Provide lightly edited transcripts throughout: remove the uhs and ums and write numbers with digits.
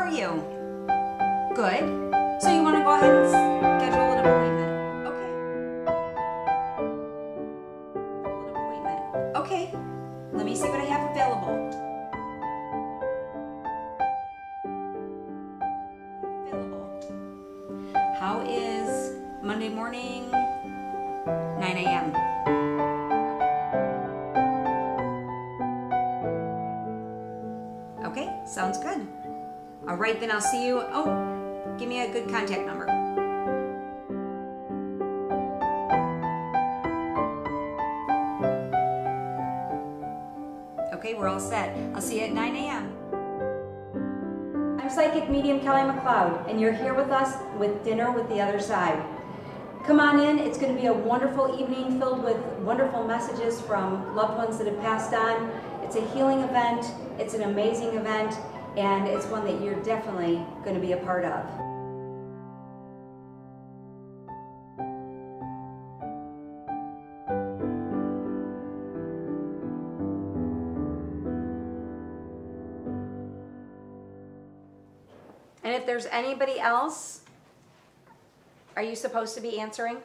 are you? Good. So you want to go ahead and schedule an appointment? Okay. Okay. Let me see what I have available. How is Monday morning, 9 a.m.? Okay, sounds good. All right, then I'll see you. Oh, give me a good contact number. Okay, we're all set. I'll see you at 9 a.m. I'm Psychic Medium Kelly MacLeod, and you're here with us with Dinner with the Other Side. Come on in. It's going to be a wonderful evening filled with wonderful messages from loved ones that have passed on. It's a healing event. It's an amazing event, and it's one that you're definitely going to be a part of. And if there's anybody else, are you supposed to be answering?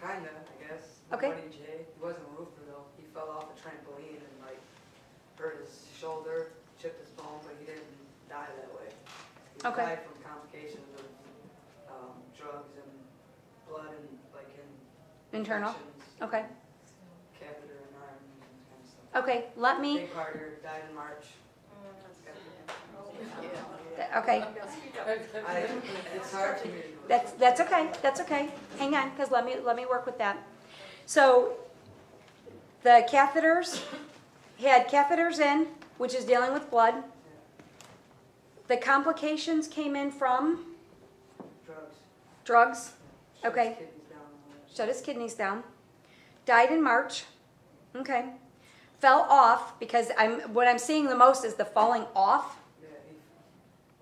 Kinda, I guess. Okay. My buddy Jay, he wasn't a roofer though. He fell off a trampoline and like hurt his shoulder, chipped his bone, but he didn't die that way. He died from complications of drugs and blood and like internal. Okay. Catheter and arm and kind of stuff. Okay. Let me. Big Carter died in March. Okay. It's hard to me. That's okay. That's okay. Hang on, because let me work with that. So the catheters, he had catheters in, which is dealing with blood. The complications came in from drugs. Okay. Shut his kidneys down. Died in March. Okay. Fell off because what I'm seeing the most is the falling off.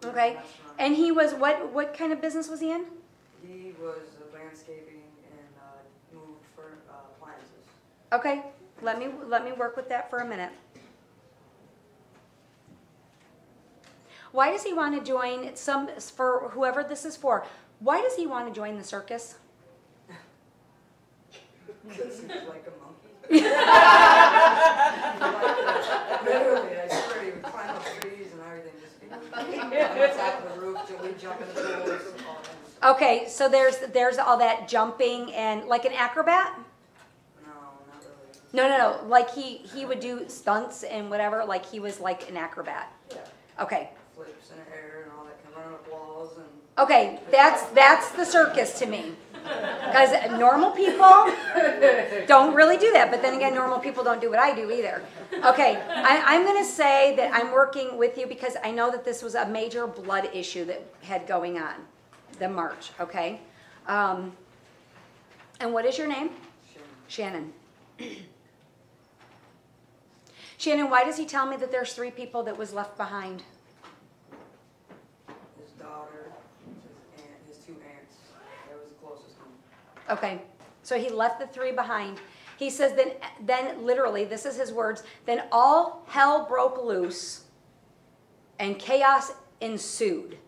Okay. And he was, what kind of business was he in? He was landscaping and moved for appliances. Okay. Let me work with that for a minute. Why does he want to join for whoever this is for, why does he want to join the circus? Because he's like a monkey. Literally, I swear he would climb up trees and everything. On top of the roof till we jump in the pools. Okay, so there's all that jumping and like an acrobat? No, not really. No. Like he would do stunts and whatever. Like he was like an acrobat. Yeah. Okay. Flips in the air and all that, can run up walls and. Okay, that's the circus to me. Because normal people don't really do that. But then again, normal people don't do what I do either. Okay, I'm going to say that I'm working with you because I know that this was a major blood issue that had going on, the March, okay? And what is your name? Shannon. Shannon, why does he tell me that there's 3 people that was left behind? His daughter, his aunt, his 2 aunts. That was the closest one. Okay, so he left the 3 behind. He says then literally, this is his words, then all hell broke loose and chaos ensued.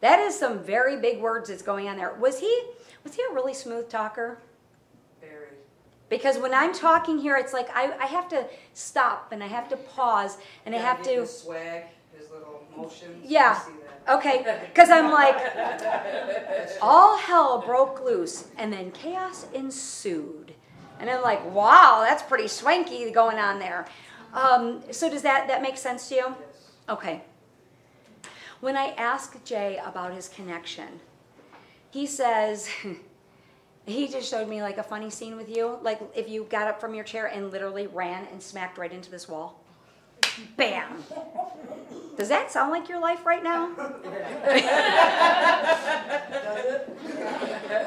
That is some very big words that's going on there. Was he a really smooth talker? Very. Because when I'm talking here, it's like I have to stop and I have to pause and I have to. His swag, his little motions. Yeah. See that. Okay. Because I'm like, all hell broke loose and then chaos ensued. And I'm like, wow, that's pretty swanky going on there. So does that make sense to you? Yes. Okay. When I ask Jay about his connection, he says, he just showed me like a funny scene with you. Like if you got up from your chair and literally ran and smacked right into this wall. Bam. Does that sound like your life right now?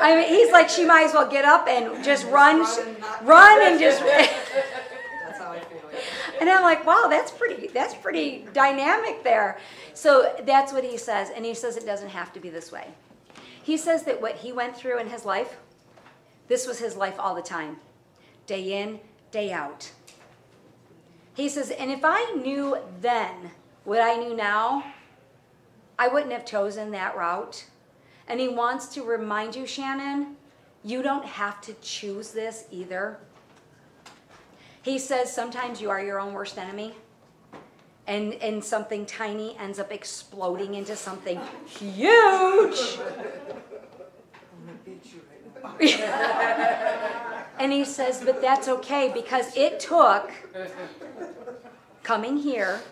I mean, he's like, she might as well get up and just run and just. That's how I feel. And I'm like, wow, that's pretty dynamic there. So that's what he says, and he says it doesn't have to be this way. He says that what he went through in his life, this was his life all the time, day in, day out. He says, and if I knew then what I knew now, I wouldn't have chosen that route. And he wants to remind you, Shannon, you don't have to choose this either. He says sometimes you are your own worst enemy. And something tiny ends up exploding into something huge. I'm gonna beat you right now. And he says, but that's okay, because it took coming here.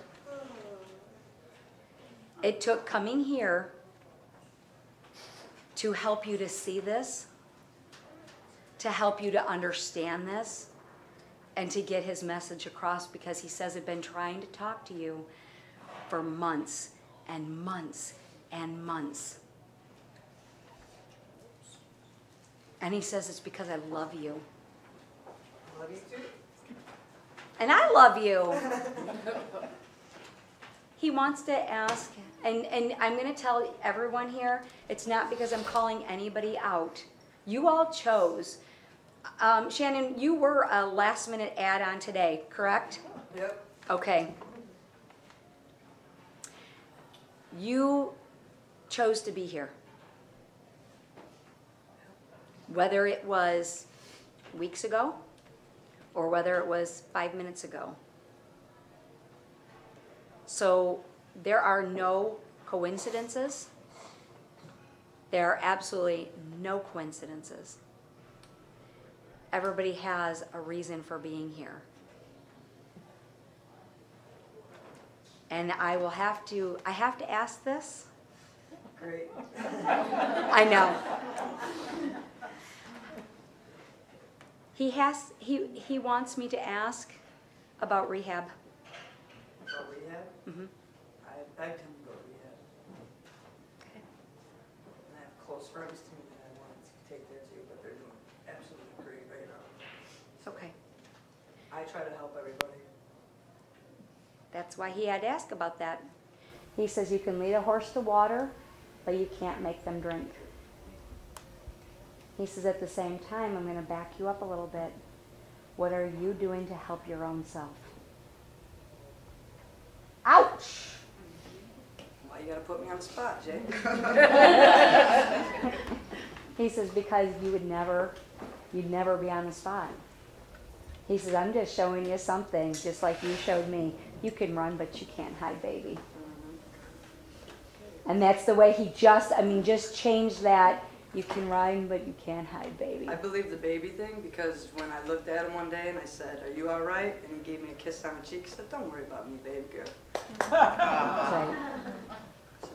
It took coming here to help you to see this, to help you to understand this, and to get his message across, because he says he'd been trying to talk to you for months and months and months. And he says it's because I love you. I love you too. And I love you. He wants to ask, and I'm going to tell everyone here, it's not because I'm calling anybody out. You all chose. Shannon, you were a last-minute add-on today, correct? Yep. Okay. You chose to be here. Whether it was weeks ago or whether it was 5 minutes ago. So there are no coincidences. There are absolutely no coincidences. Everybody has a reason for being here. And I have to ask this. Great. I know. He wants me to ask about rehab. About rehab? Mm-hmm. I begged him to go to rehab. Okay. And I have close friends to me that I wanted to take there too, but they're doing absolutely great right now. Okay. I try to help everybody. That's why he had to ask about that. He says you can lead a horse to water, but you can't make them drink. He says at the same time, I'm going to back you up a little bit. What are you doing to help your own self? Ouch! Why you gotta put me on the spot, Jay? He says because you'd never be on the spot. He says, I'm just showing you something, just like you showed me. You can run, but you can't hide, baby. Mm-hmm. And that's the way he just changed that. You can run, but you can't hide, baby. I believe the baby thing because when I looked at him one day and I said, are you all right? And he gave me a kiss on the cheek. He said, don't worry about me, baby girl. Right. So,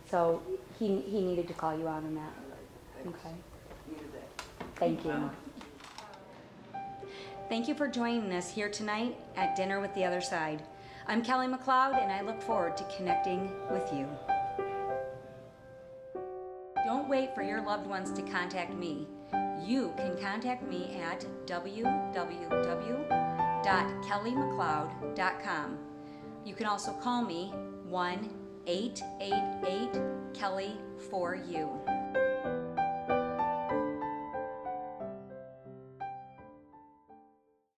So he needed to call you out on that. thanks. Okay. Needed that. Thank you. Thank you for joining us here tonight at Dinner with the Other Side. I'm Kelly MacLeod, and I look forward to connecting with you. Don't wait for your loved ones to contact me. You can contact me at www.kellymacleod.com. You can also call me 1-888-KELLY4U.